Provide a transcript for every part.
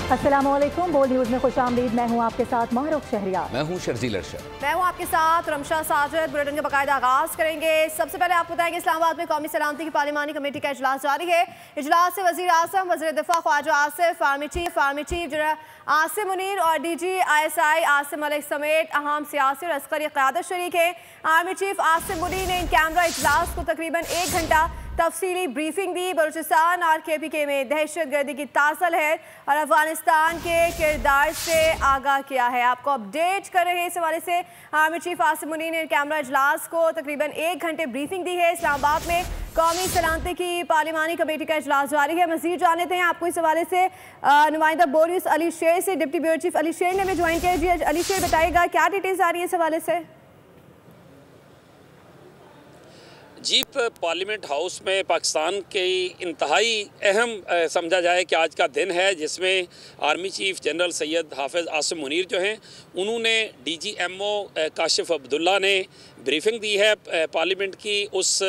अस्सलामुअलैकुम, बोल न्यूज़ में खुशामदीद। मैं हूँ आपके साथ मारूफ शहरियार। मैं हूँ शर्जील अरशद। मैं हूँ आपके साथ रमशा साजिद। बुलेटिन का बाकायदा आगाज करेंगे। सबसे पहले आपको बताएंगे इस्लामाबाद में कौमी सलामती की पार्लिमानी कमेटी का इजलास जारी है। इजलास से वज़ीर आज़म, वज़ीर दिफा Khawaja Asif, army chief general Asim Munir और DG/ISI आसिम मलिक समेत अहम सियासी और अस्करी क़यादत शरीक है। आर्मी चीफ आसिम मुनीर ने इन कैमरा इजलास को तकरीबन 1 घंटा तफसीली ब्रीफिंग दी। बलूचिस्तान और KPK में दहशत गर्दी की ताज़ा लहर और अफगानिस्तान के किरदार से आगाह किया है। आपको अपडेट कर रहे हैं इस हवाले से। आर्मी चीफ आसिम मुनीर ने कैमरा इजलास को तकरीबन 1 घंटे ब्रीफिंग दी है। इस्लामाबाद में कौमी सलामती की पार्लिमानी कमेटी का इजलास जारी है। मज़ीद जान लेते हैं आपको इस हवाले से नुमाइंदा बोरिस अली शेर से। डिप्टी ब्यूरो चीफ अली शेर ने हमें ज्वाइन किया। जी अली शेर, बताइएगा क्या डिटेल्स आ रही है इस हवाले से। जी, पार्लियामेंट हाउस में पाकिस्तान के इंतहाई अहम समझा जाए कि आज का दिन है, जिसमें आर्मी चीफ जनरल सैयद हाफिज़ आसिम मुनीर जो हैं, उन्होंने DG/MO काशिफ अब्दुल्ला ने ब्रीफिंग दी है पार्लियामेंट की उस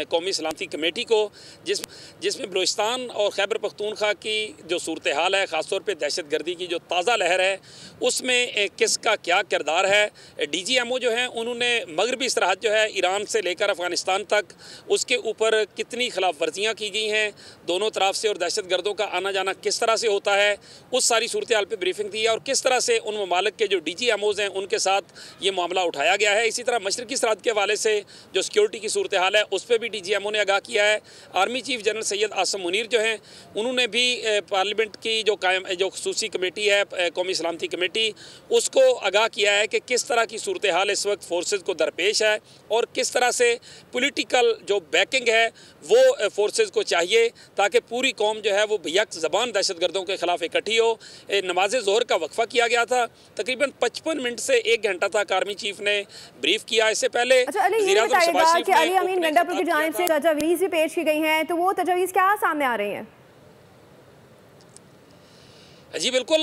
कौमी सलामती कमेटी को, जिसमें बलूचिस्तान और खैबर पख्तूनख्वा की जो सूरत हाल है, ख़ास तौर पे दहशत गर्दी की जो ताज़ा लहर है, उसमें किसका क्या किरदार है। DG/MO जो हैं, उन्होंने मगरबी सरहद जो है ईरान से लेकर अफ़गानिस्तान तक, उसके ऊपर कितनी खिलाफ वर्जियाँ की गई हैं दोनों तरफ से और दहशत गर्दों का आना जाना किस तरह से होता है, उस सारी सूरत हाल पर ब्रीफिंग दी है और किस तरह से उन ममालिक के जो DG/MOs हैं उनके साथ ये मामला उठाया गया है। इसी तरह मशरक़ी सरहद के हवाले से जो सिक्योरिटी की सूरत हाल है उस पर भी DG/MO ने आगाह किया है। Army chief general Syed Asim Munir जो हैं, उन्होंने भी पार्लियामेंट की जो खसूसी कमेटी है कौमी सलामती कमेटी, उसको आगाह किया है कि किस तरह की सूरत हाल इस वक्त फोर्सेज को दरपेश है और किस तरह से पॉलिटिकल जो बैकिंग है वो फोर्सेज को चाहिए ताकि पूरी कौम जो है वो यक ज़बान दहशत गर्दों के खिलाफ इकट्ठी हो। नमाज ज़ोहर का वक्फा किया गया था, तकरीबन 55 मिनट से 1 घंटा तक आर्मी चीफ ने ब्रीफ किया। इससे पहले अली अमीन गंडापुर की जानिब से तजवीज़ भी पेश की गई हैं, तो वो तजवीज़ क्या सामने आ रही हैं? जी बिल्कुल,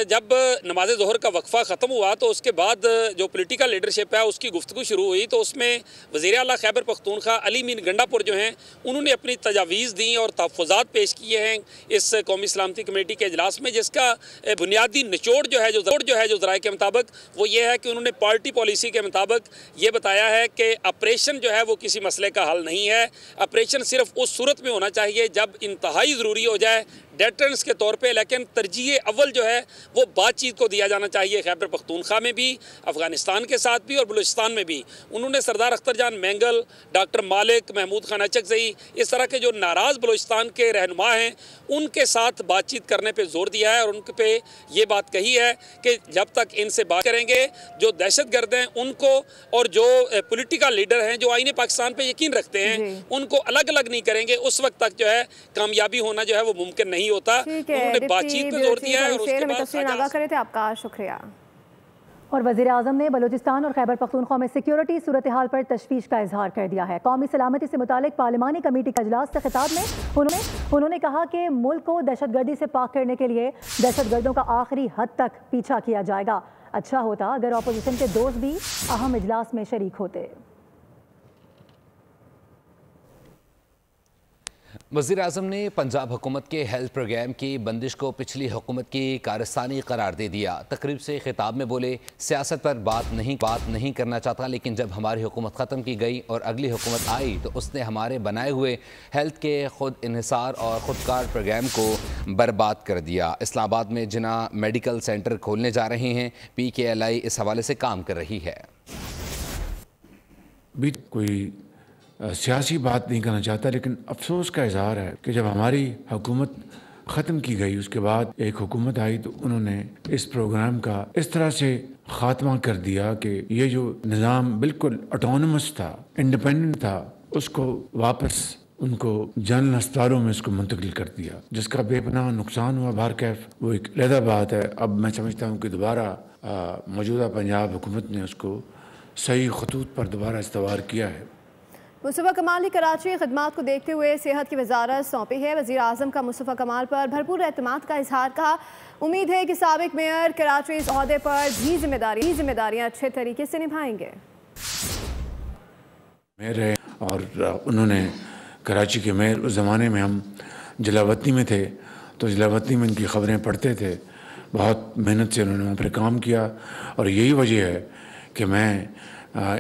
जब नमाज ज़ोहर का वक्फ़ा ख़त्म हुआ तो उसके बाद जो पॉलिटिकल लीडरशिप है उसकी गुफ्तगू शुरू हुई, तो उसमें वज़ीर आला खैबर पख्तूनख्वा अली अमीन गंडापुर जो हैं, उन्होंने अपनी तजावीज़ दी और तहफ़्फ़ुज़ात पेश किए हैं इस कौमी सलामती कमेटी के इजलास में, जिसका बुनियादी निचोड़ जो है जो ज़राए के मुताबिक वो ये है कि उन्होंने पार्टी पॉलिसी के मुताबिक ये बताया है कि ऑपरेशन जो है वो किसी मसले का हल नहीं है। ऑपरेशन सिर्फ उस सूरत में होना चाहिए जब इंतहाई ज़रूरी हो जाए डेटरेंस के तौर पे, लेकिन तरजीह अव्वल जो है वो बातचीत को दिया जाना चाहिए। खैबर पख्तूनख्वा में भी, अफ़गानिस्तान के साथ भी और बलूचिस्तान में भी उन्होंने सरदार अख्तर जान मैंगल, डॉक्टर मालिक, महमूद खान अचकज़ई, इस तरह के जो नाराज़ बलूचिस्तान के रहनुमा हैं उनके साथ बातचीत करने पर जोर दिया है और उन पे ये बात कही है कि जब तक इनसे बात करेंगे जो दहशत गर्द हैं उनको और जो पोलिटिकल लीडर हैं जो आईने पाकिस्तान पर यकीन रखते हैं उनको अलग अलग नहीं करेंगे, उस वक्त तक जो है कामयाबी होना जो है वो मुमकिन नहीं होता। उन्होंने बातचीत पे जोर दिया है और उसके बाद आगाह करे थे। आपका शुक्रिया। और वज़ीर आज़म ने बलूचिस्तान और खैबर पख्तूनख्वा में सिक्योरिटी सूरत हाल पर तशवीश का इजहार कर दिया है। कौमी सलामती से मुतालिक पार्लिमानी कमेटी का इजलास से खिताब में उन्होंने कहा कि मुल्क को दहशत गर्दी से पाक करने के लिए दहशत गर्दों का आखिरी हद तक पीछा किया जाएगा। अच्छा होता अगर अपोजिशन के दोस्त भी अहम इजलास में शरीक होते। वज़ीर आज़म ने पंजाब हुकूमत के हेल्थ प्रोग्राम की बंदिश को पिछली हुकूमत की कारस्तानी करार दे दिया। तकरीब से खिताब में बोले, सियासत पर बात नहीं करना चाहता, लेकिन जब हमारी हुकूमत ख़त्म की गई और अगली हुकूमत आई तो उसने हमारे बनाए हुए हेल्थ के खुद इन्हिसार और ख़ुदकार प्रोग्राम को बर्बाद कर दिया। इस्लामाबाद में जिना मेडिकल सेंटर खोलने जा रहे हैं, PKLI इस हवाले से काम कर रही है। कोई सियासी बात नहीं करना चाहता, लेकिन अफसोस का इजहार है कि जब हमारी हुकूमत ख़त्म की गई उसके बाद एक हुकूमत आई तो उन्होंने इस प्रोग्राम का इस तरह से ख़ात्मा कर दिया कि ये जो निज़ाम बिल्कुल ऑटोनमस था, इंडिपेंडेंट था, उसको वापस उनको जनरल अस्पतालों में इसको मुंतकिल कर दिया, जिसका बेपनाह नुकसान हुआ। बारकैफ वो एक अलग बात है। अब मैं समझता हूँ कि दोबारा मौजूदा पंजाब हुकूमत ने उसको सही खतूत पर दोबारा इस्तवार किया है। मुस्तफ़ा कमाल ने कराची खदमात को देखते हुए सेहत की वजारत सौंपी है। वज़ीर आज़म का मुस्तफ़ा कमाल पर भरपूर एतमाद का इजहार। कहा उम्मीद है कि साबिक मेयर कराची इस ओहदे पर भी जिम्मेदारियाँ अच्छे तरीके से निभाएंगे। मेयर है और उन्होंने कराची के मेयर, उस ज़माने में हम जलावतनी में थे तो जलावतनी में इनकी ख़बरें पढ़ते थे बहुत मेहनत से उन्होंने वहाँ पर काम किया और यही वजह है कि मैं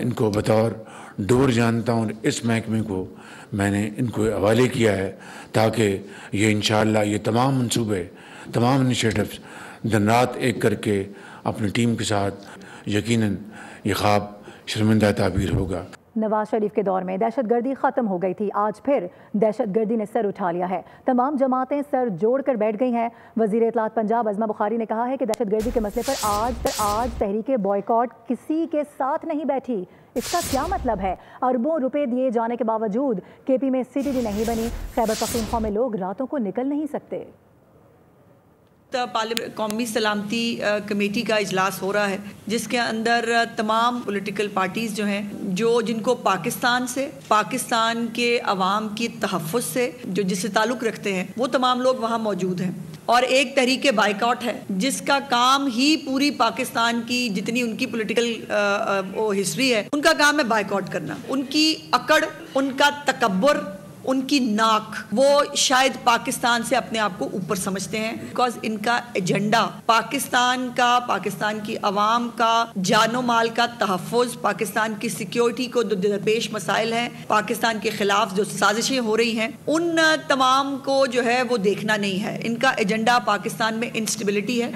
इनको बतौर डोर जानता हूँ। इस महकमे को मैंने इनको हवाले किया है ताकि ये इंशाअल्लाह ये तमाम मंसूबे, तमाम इनिशिएटिव्स दिन रात एक करके अपनी टीम के साथ यकीनन ये ख्वाब शर्मिंदा ताबीर होगा। नवाज शरीफ के दौर में दहशतगर्दी ख़त्म हो गई थी, आज फिर दहशतगर्दी ने सर उठा लिया है। तमाम जमातें सर जोड़कर बैठ गई हैं। वज़ीर इत्तलात पंजाब अज़मा बुखारी ने कहा है कि दहशतगर्दी के मसले पर आज तहरीके बॉयकॉट किसी के साथ नहीं बैठी। इसका क्या मतलब है? अरबों रुपए दिए जाने के बावजूद केपी में सिटी भी नहीं बनी। खैबर पख्तूनख्वा में लोग रातों को निकल नहीं सकते। कौमी सलामती कमेटी का इजलास हो रहा है जिसके अंदर तमाम पॉलिटिकल पार्टीज़ जो हैं जिनको पाकिस्तान से, पाकिस्तान के अवाम की तहफ़्फ़ुज़ से जिससे ताल्लुक़ रखते हैं वो तमाम लोग वहाँ मौजूद हैं। और एक तहरीके बाइकआउट है जिसका काम ही पूरी पाकिस्तान की जितनी उनकी पॉलिटिकल हिस्ट्री है उनका काम है बाइकआउट करना। उनकी अकड़, उनका तकब्बुर, उनकी नाक, वो शायद पाकिस्तान से अपने आप को ऊपर समझते हैं बिकॉज इनका एजेंडा पाकिस्तान का, पाकिस्तान की अवाम का जानो माल का तहफ़्फ़ुज़, पाकिस्तान की सिक्योरिटी को जो दरपेश मसाइल हैं, पाकिस्तान के खिलाफ जो साजिशें हो रही हैं उन तमाम को जो है वो देखना नहीं है। इनका एजेंडा पाकिस्तान में इंस्टेबिलिटी है,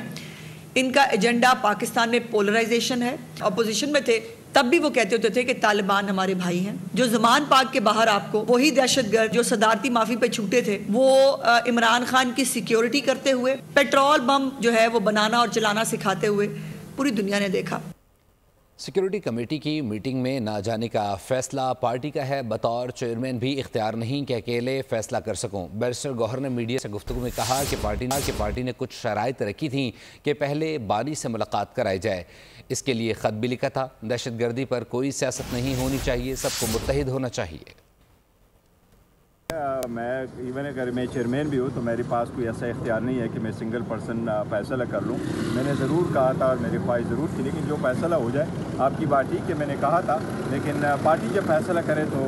इनका एजेंडा पाकिस्तान में पोलराइजेशन है। अपोजिशन में थे तब भी वो कहते होते थे कि तालिबान हमारे भाई हैं। जो ज़मान पाक के बाहर आपको वही दहशतगर्द जो सदारती माफ़ी पे छूटे थे वो इमरान खान की सिक्योरिटी करते हुए पेट्रोल बम जो है वो बनाना और चलाना सिखाते हुए पूरी दुनिया ने देखा। सिक्योरिटी कमेटी की मीटिंग में ना जाने का फैसला पार्टी का है। बतौर चेयरमैन भी इख्तियार नहीं कि अकेले फैसला कर सकूं। बैरिस्टर गौहर ने मीडिया से गुफ्तगू में कहा कि पार्टी ने कुछ शराइत रखी थी कि पहले बानी से मुलाकात कराई जाए। इसके लिए ख़त भी लिखा था। दहशतगर्दी पर कोई सियासत नहीं होनी चाहिए, सबको मुत्तहिद होना चाहिए। मैं इवन अगर मैं चेयरमैन भी हूँ तो मेरे पास कोई ऐसा इख्तियार नहीं है कि मैं सिंगल पर्सन फैसला कर लूँ। मैंने ज़रूर कहा था और मेरी ख्वाहिश ज़रूर थी लेकिन जो फैसला हो जाए। आपकी बात ठीक है, मैंने कहा था लेकिन पार्टी जब फैसला करे तो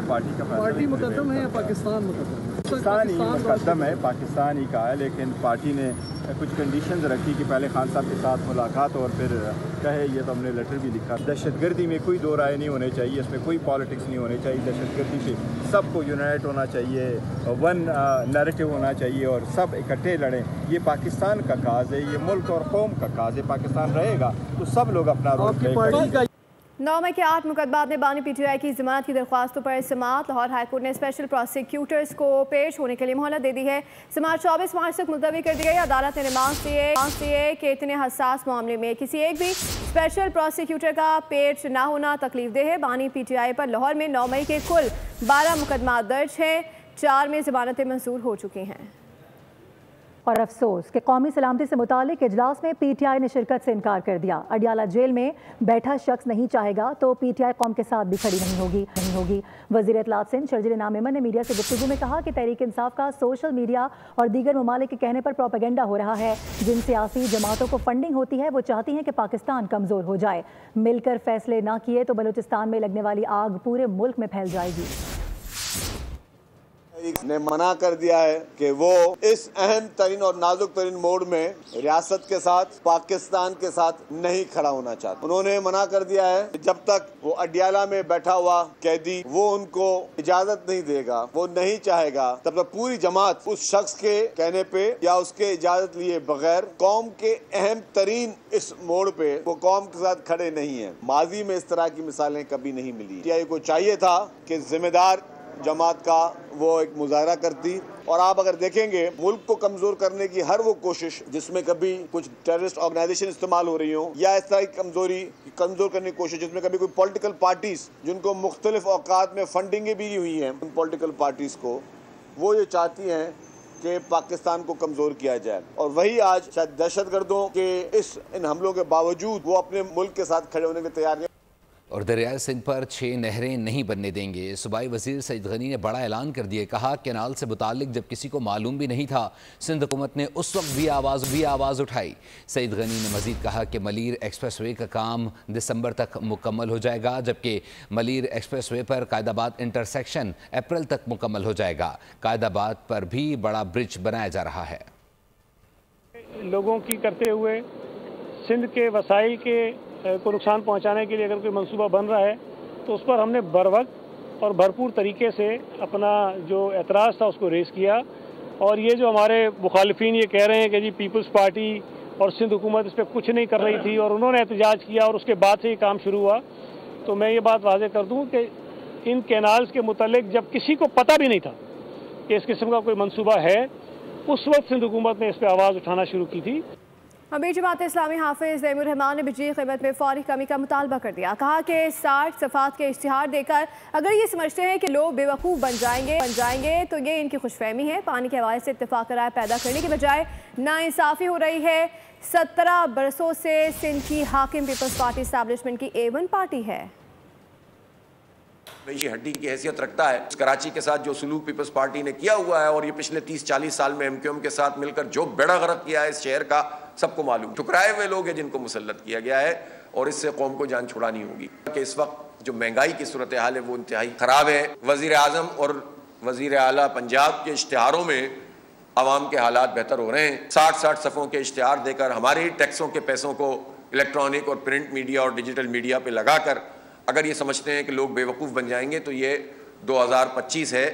पार्टी का फैसला। पार्टी मुकद्दम है या पाकिस्तान मुकद्दम? पाकिस्तान ही मुकद्दम है, पाकिस्तान ही का है, लेकिन पार्टी ने कुछ कंडीशंस रखी कि पहले खान साहब के साथ मुलाकात और फिर कहे। ये तो हमने लेटर भी लिखा। दहशतगर्दी में कोई दो राय नहीं होने चाहिए, इसमें कोई पॉलिटिक्स नहीं होनी चाहिए। दहशतगर्दी से सबको यूनाइट होना चाहिए, वन नैरेटिव होना चाहिए और सब इकट्ठे लड़ें। ये पाकिस्तान का काज है, ये मुल्क और कौम का काज है। पाकिस्तान रहेगा तो सब लोग अपना रोल प्ले करेंगे। 9 मई के 8 मुकदमात में बानी पीटीआई की ज़मानत की दरख्वास्तों पर समाअत। लाहौर हाईकोर्ट ने स्पेशल प्रोसिक्यूटर्स को पेश होने के लिए मोहलत दे दी है। समाअत 24 मार्च तक मुलतवी कर दी गई। अदालत ने रिमांड दिए कि इतने हसास मामले में किसी एक भी स्पेशल प्रोसिक्यूटर का पेश ना होना तकलीफदेह है। बानी पीटीआई पर लाहौर में 9 मई के कुल 12 मुकदमात दर्ज हैं, 4 में ज़मानतें मंजूर हो चुकी हैं। और अफसोस कि कौमी सलामती से मुतालिक इजलास में पीटीआई ने शिरकत से इनकार कर दिया। अडियाला जेल में बैठा शख्स नहीं चाहेगा तो पीटीआई कौम के साथ भी खड़ी नहीं होगी। वज़ीर इत्तलात सिंध शर्जील इनाम मेमन ने मीडिया से गुफ्तगू में कहा कि तहरीक इंसाफ का सोशल मीडिया और दीगर ममालिक के कहने पर प्रोपेगेंडा हो रहा है। जिन सियासी जमातों को फंडिंग होती है वो चाहती हैं कि पाकिस्तान कमज़ोर हो जाए। मिलकर फैसले ना किए तो बलूचिस्तान में लगने वाली आग पूरे मुल्क में फैल जाएगी। ने मना कर दिया है कि वो इस अहम तरीन और नाजुक तरीन मोड़ में रियासत के साथ, पाकिस्तान के साथ नहीं खड़ा होना चाहता। उन्होंने मना कर दिया है जब तक वो अडियाला में बैठा हुआ कैदी वो उनको इजाजत नहीं देगा, वो नहीं चाहेगा, तब तक पूरी जमात उस शख्स के कहने पे या उसके इजाजत लिए बगैर कौम के अहम तरीन इस मोड़ पे वो कौम के साथ खड़े नहीं है। माजी में इस तरह की मिसालें कभी नहीं मिली। पीटीआई को चाहिए था कि जिम्मेदार जमात का वो एक मुजाहरा करती। और आप अगर देखेंगे मुल्क को कमजोर करने की हर वो कोशिश जिसमें कभी कुछ टेररिस्ट ऑर्गेनाइजेशन इस्तेमाल हो रही हो या इस तरह की कमजोर करने की कोशिश जिसमें कभी कोई पॉलिटिकल पार्टीज जिनको मुख्तलिफ औकात में फंडिंग भी हुई हैं उन पॉलिटिकल पार्टीज को, वो ये चाहती हैं कि पाकिस्तान को कमजोर किया जाए। और वही आज शायद दहशतगर्दों के इन हमलों के बावजूद वो अपने मुल्क के साथ खड़े होने की तैयारी। और दरियाए सिंध पर 6 नहरें नहीं बनने देंगे। सूबाई वजीर सईद गनी ने बड़ा ऐलान कर दिया। कहा कैनाल से मुतालिक जब किसी को मालूम भी नहीं था सिंध हुकूमत ने उस वक्त भी आवाज़ उठाई। सईद गनी ने मजीद कहा कि मलीर एक्सप्रेस वे का काम दिसंबर तक मुकम्मल हो जाएगा, जबकि मलीर एक्सप्रेस वे पर कायदाबाद इंटरसेक्शन अप्रैल तक मुकम्मल हो जाएगा। कायदाबाद पर भी बड़ा ब्रिज बनाया जा रहा है। लोगों की करते हुए सिंध के वसाइल को नुकसान पहुंचाने के लिए अगर कोई मंसूबा बन रहा है तो उस पर हमने बरवक्त और भरपूर तरीके से अपना जो एतराज़ था उसको रेज़ किया। और ये जो हमारे मुखालिफिन ये कह रहे हैं कि जी पीपल्स पार्टी और सिंध हुकूमत इस पर कुछ नहीं कर रही थी और उन्होंने एहतजाज किया और उसके बाद से ये काम शुरू हुआ, तो मैं ये बात वाज़ेह कर दूं कि इन कैनाल्स के मुतालिक जब किसी को पता भी नहीं था कि इस किस्म का कोई मंसूबा है, उस वक्त सिंध हुकूमत ने इस पर आवाज़ उठाना शुरू की थी। अमीर जमात इस्लामी हाफिज ज़ैमुर रहमान ने बिजली कीमत में फौरी कमी का मुतालबा कर दिया। कहा कि 60 सफ़ात के इश्तिहार देकर अगर ये समझते हैं कि लोग बेवकूफ़ बन जाएंगे तो ये इनकी खुशफहमी है। पानी के हवाले से इत्तेफाक राय पैदा करने के बजाय नाइंसाफ़ी हो रही है। 17 बरसों से सिंध की हाकिम पीपल्स पार्टी इस्टेब्लिशमेंट की A1 पार्टी है। ये हड्डी की हैसियत रखता है। कराची के साथ जो सलूक पीपल्स पार्टी ने किया हुआ है और ये पिछले 30-40 साल में MQM के साथ मिलकर जो बेड़ा गर्क किया है इस शहर का, सबको मालूम। ठुकराए हुए लोग हैं जिनको मुसल्लत किया गया है और इससे कौम को जान छुड़ानी होगी कि इस वक्त जो महंगाई की सूरत हाल है वो इंतहाई खराब है। वजीर आजम और वजीर आला पंजाब के इश्तिहारों में आवाम के हालात बेहतर हो रहे हैं। 60 सफ़ों के इश्तिहार देकर हमारे टैक्सों के पैसों को इलेक्ट्रॉनिक और प्रिंट मीडिया और डिजिटल मीडिया पर लगाकर अगर ये समझते हैं कि लोग बेवकूफ़ बन जाएंगे तो ये 2025 है,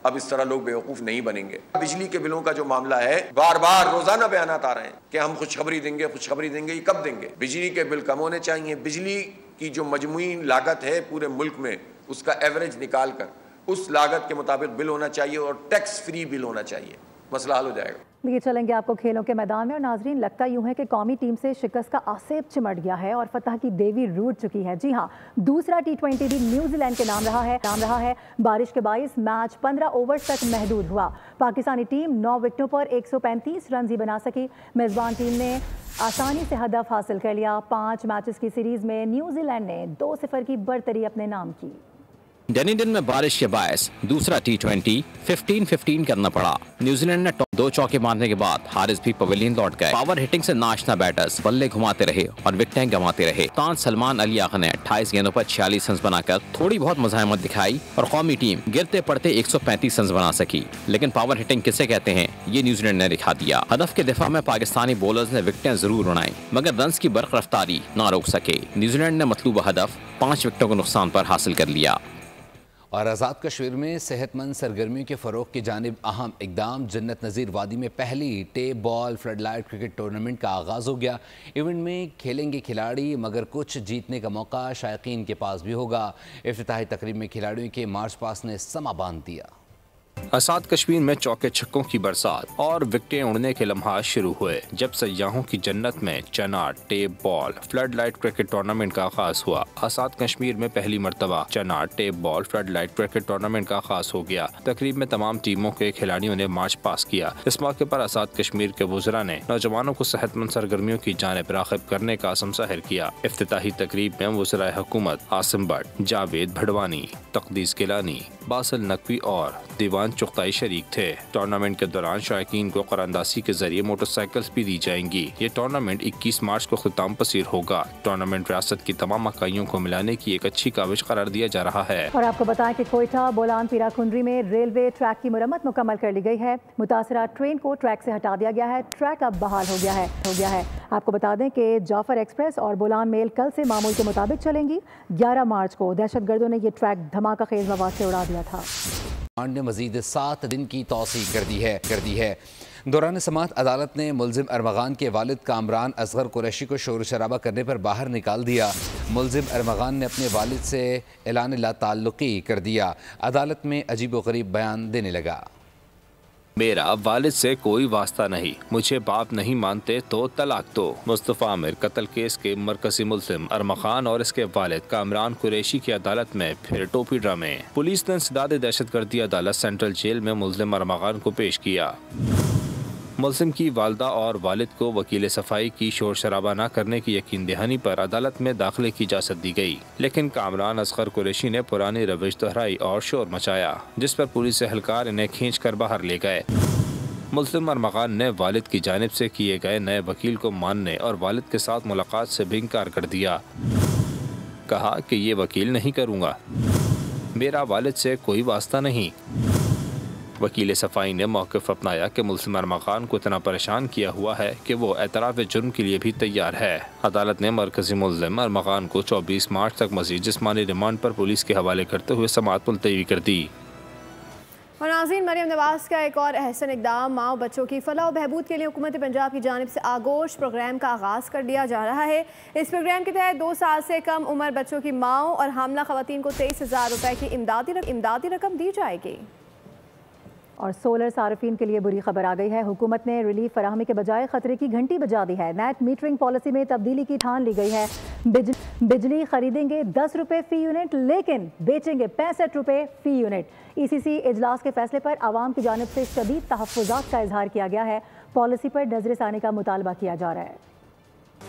अब इस तरह लोग बेवकूफ़ नहीं बनेंगे। बिजली के बिलों का जो मामला है, बार बार रोज़ाना बयानात आ रहे हैं कि हम खुशखबरी देंगे, ये कब देंगे? बिजली के बिल कम होने चाहिए। बिजली की जो मजमूई लागत है पूरे मुल्क में उसका एवरेज निकाल कर उस लागत के मुताबिक बिल होना चाहिए और टैक्स फ्री बिल होना चाहिए, मसला हल हो जाएगा। लिए चलेंगे आपको खेलों के मैदान में। और नाजरीन, लगता यूं है कि कौमी टीम से शिकस्त का आसेब चिमट गया है और फतह की देवी रूठ चुकी है। जी हाँ, दूसरा T20 भी न्यूजीलैंड के नाम रहा है। बारिश के बाइस मैच 15 ओवर्स तक महदूद हुआ। पाकिस्तानी टीम 9 विकेटों पर 135 रन ही बना सकी। मेज़बान टीम ने आसानी से हदफ हासिल कर लिया। 5 मैचेस की सीरीज में न्यूजीलैंड ने 2-0 की बढ़तरी अपने नाम की। डनिडन में बारिश के बायस दूसरा T20 15-15 करना पड़ा। न्यूजीलैंड ने 2 चौके मारने के बाद हारिस भी पवेलियन लौट गए। पावर हिटिंग से नाचना बैटर्स बल्ले घुमाते रहे और विकेटें गंवाते रहे। कप्तान सलमान अली आगा ने 28 गेंदों पर 46 रन बनाकर थोड़ी बहुत मज़ाहमत दिखाई और कौमी टीम गिरते पड़ते 135 रन बना सकी। लेकिन पावर हिटिंग किसे कहते हैं ये न्यूजीलैंड ने दिखा दिया। हदफ के दिफा में पाकिस्तानी बॉलर्स ने विकेटें जरूर उड़ाई मगर रन की बर्क रफ्तारी ना रोक सके। न्यूजीलैंड ने मतलूबा हदफ 5 विकेटों के नुकसान पर हासिल कर लिया। और आज़ाद कश्मीर में सेहतमंद सरगर्मियों के फ़रोग की जानिब अहम इकदाम। जन्नत नज़ीर वादी में पहली tape ball flood light cricket tournament का आगाज़ हो गया। इवेंट में खेलेंगे खिलाड़ी मगर कुछ जीतने का मौका शायकीन के पास भी होगा। इफ्तिताही तकरीब में खिलाड़ियों के मार्च पास ने समा बांध दिया। आज़ाद कश्मीर में चौके छक्कों की बरसात और विकेटें उड़ने के लम्हात शुरू हुए जब सयाहों की जन्नत में चना tape ball flood light cricket tournament का आगाज हुआ। आज़ाद कश्मीर में पहली मरतबा चना tape ball flood light cricket tournament का आगाज हो गया। तकरीब में तमाम टीमों के खिलाड़ियों ने मार्च पास किया। इस मौके पर आज़ाद कश्मीर के वज़रा ने नौजवानों को सेहतमंद सरगर्मियों की जानिब राग़िब करने का अज़्म ज़ाहिर किया। इफ्तिताही तकरीब में वज़राए हुकूमत आसिम भट्ट, जावेद भड़वानी, तकदीस गिलानी, बासिल नकवी और दीवान चुगताई शरीक थे। टूर्नामेंट के दौरान शायकीन को कुरानदासी के जरिए मोटरसाइकिल्स भी दी जाएंगी। ये टूर्नामेंट 21 मार्च को ख़िताम पसीर होगा। टूर्नामेंट रियासत की तमाम इकाइयों को मिलाने की एक अच्छी काविश करार दिया जा रहा है। और आपको बताएं कि कोयटा बोलान पीरा कुंडरी में रेलवे ट्रैक की मुरम्मत मुकम्मल कर ली गई है। मुतासरा ट्रेन को ट्रैक से हटा दिया गया है। ट्रैक अब बहाल हो गया है। आपको बता दें कि जाफर एक्सप्रेस और बोलान मेल कल से मामूल के मुताबिक चलेंगी। 11 मार्च को दहशतगर्दों ने ये ट्रैक धमाका खेज मवाद से उड़ा दिया था। ने मजीद 7 दिन की तौसीक कर दी है। दौरान समाअत अदालत ने मुलजिम अरमगान के वालिद कामरान असगर कुरैशी को शोर शराबा करने पर बाहर निकाल दिया। मुलजिम अरमगान ने अपने वालिद से ऐलान लाताल्लुकी कर दिया। अदालत में अजीब व गरीब बयान देने लगा। मेरा वालिद से कोई वास्ता नहीं, मुझे बाप नहीं मानते तो तलाक दो। मुस्तफ़ा आमिर कत्ल केस के मरकजी मुल्जिम अरमगान और इसके वालिद कामरान कुरैशी की अदालत में फिर टोपी ड्रामे। पुलिस ने इंसदाद दहशतगर्दी अदालत सेंट्रल जेल में मुल्जिम अरमगान को पेश किया। मुल्जिम की वालदा और वालिद को वकील सफाई की शोर शराबा न करने की यकीन दहानी पर अदालत में दाखिले की इजाज़त दी गई। लेकिन कामरान असगर कुरैशी ने पुरानी रविश दोहराई और शोर मचाया, जिस पर पुलिस एहलकार इन्हें खींच कर बाहर ले गए। मुल्जिम अरमगान ने वालिद की जानिब से किए गए नए वकील को मानने और वालिद के साथ मुलाकात से भी इंकार कर दिया। कहा कि ये वकील नहीं करूँगा, मेरा वालिद से कोई वास्ता नहीं। वकील सफाई ने मौक़िफ़ अपनाया कि मुल्ज़िम अरमाखान को इतना परेशान किया हुआ है कि वो एतराफ़ जुर्म के लिए भी तैयार है। अदालत ने मरकज़ी मुल्ज़िम अरमाखान को 24 मार्च तक मज़ीद जिस्मानी रिमांड पर पुलिस के हवाले करते हुए समाअत मुलतवी कर दी। और नाज़रीन, मरियम नवाज़ का एक और अहसन इक़दाम, माँ बच्चों की फलाह और बहबूद के लिए हुकूमत पंजाब की जानिब से आगोश प्रोग्राम का आगाज़ कर दिया जा रहा है। इस प्रोग्राम के तहत 2 साल से कम उम्र बच्चों की माँओं और हामला ख़वातीन को 23,000 रुपये की इमदादी रकम दी जाएगी। और सोलर सार्फिन के लिए बुरी खबर आ गई है। हुकूमत ने रिलीफ फराहमी के बजाय खतरे की घंटी बजा दी है। नेट मीटरिंग पॉलिसी में तब्दीली की ठान ली गई है। बिजली खरीदेंगे 10 रुपये फ़ी यूनिट, लेकिन बेचेंगे 65 रुपये फ़ी यूनिट। ECC इजलास के फैसले पर आवाम की जानिब से शदीद तहफ़्फ़ुज़ात का इजहार किया गया है। पॉलिसी पर नज़रसानी का मुतालबा किया जा रहा है।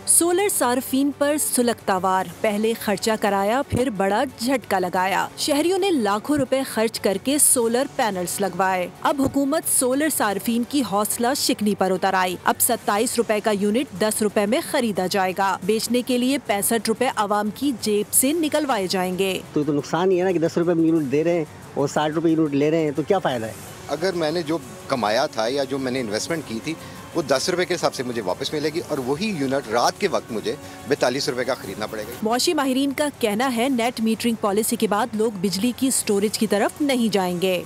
सोलर सार्फिन पर सुलगतावार, पहले खर्चा कराया फिर बड़ा झटका लगाया। शहरियों ने लाखों रुपए खर्च करके सोलर पैनल्स लगवाए। अब हुकूमत सोलर सार्फिन की हौसला शिकनी पर उतर आई। अब 27 रुपए का यूनिट 10 रुपए में खरीदा जाएगा। बेचने के लिए 65 रुपए आवाम की जेब से निकलवाए जाएंगे। तो नुकसान ही है ना कि 10 रुपए में यूनिट दे रहे हैं और 60 रुपए यूनिट ले रहे हैं, तो क्या फायदा है। अगर मैंने जो कमाया था या जो मैंने इन्वेस्टमेंट की थी वो 10 रुपए के हिसाब से मुझे वापस मिलेगी और वही यूनिट रात के वक्त मुझे 42 रुपए का खरीदना पड़ेगा। मौशी माहिरीन का कहना है नेट मीटरिंग पॉलिसी के बाद लोग बिजली की स्टोरेज की तरफ नहीं जाएंगे।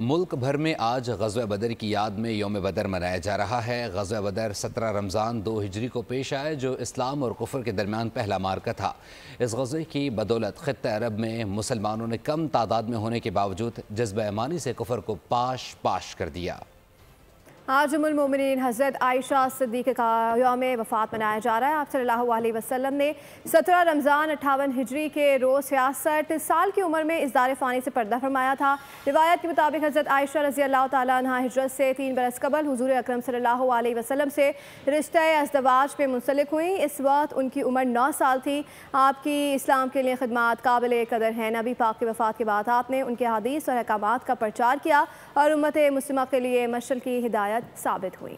मुल्क भर में आज ग़ज़वा बदर की याद में यौम बदर मनाया जा रहा है। ग़ज़वा बदर 17 रमज़ान 2 हिजरी को पेश आया, जो इस्लाम और कुफ्र के दरमियान पहला मार्का था। इस ग़ज़वे की बदौलत ख़ित्ते अरब में मुसलमानों ने कम तादाद में होने के बावजूद जज्बे ईमानी से कुफ्र को पाश पाश कर दिया। आज उम्मुल मोमिनीन हज़रत आयशा सिद्दीक़ा का यौम वफ़ात मनाया जा रहा है। आप सल्लल्लाहु अलैहि वसल्लम ने 17 रमज़ान 58 हिजरी के रोज़ 66 साल की उम्र में इस दार फ़ानी से पर्दा फरमाया था। रिवायत के मुताबिक हज़रत आयशा रज़ी अल्लाह तआला अन्हा हिजरत से 3 बरस कबल हुज़ूर अकरम सल्लल्लाहु अलैहि वसल्लम से रिश्ता अज़दवाज पे मुंसलिक हुई। इस वक्त उनकी उम्र 9 साल थी। आपकी इस्लाम के लिए खिदमत काबिल कदर है। नबी पाक की वफ़ात के बाद आपने उनके हदीस और अहकामात का प्रचार किया और उम्मत मुस्लिमा के लिए मशअल की हिदायत साबित हुई।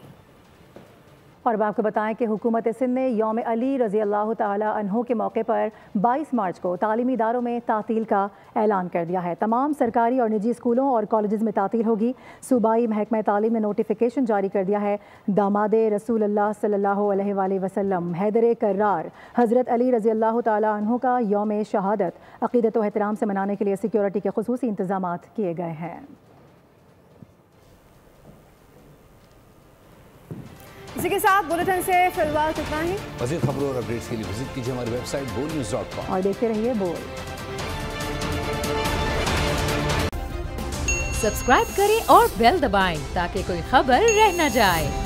और अब आपको बताएं कि हुकूमत सिंध ने यौम अली रज़ी अल्लाह तआला अन्हु के मौके पर 22 मार्च को तालीमी इदारों में तातील का ऐलान कर दिया है। तमाम सरकारी और निजी स्कूलों और कॉलेजेस में तातील होगी। सूबाई महकमा तालीम ने नोटिफिकेशन जारी कर दिया है। दामादे रसूल अल्लाह सल्लल्लाहु अलैहि वसल्लम हैदर कर्रार हज़रत अली रज़ी अल्लाह तआला अन्हु का यौम शहादत अक़ीदत व एहतराम से मनाने के लिए सिक्योरिटी के खुसूसी इंतज़ामात किए गए हैं। इसी के साथ बुलेटिन से फिलहाल इतना ही। मज़ीद खबरों और अपडेट्स के लिए विजिट कीजिए हमारी वेबसाइट bolnews.com और देखते रहिए बोल। सब्सक्राइब करें और बेल दबाएं ताकि कोई खबर रह न जाए।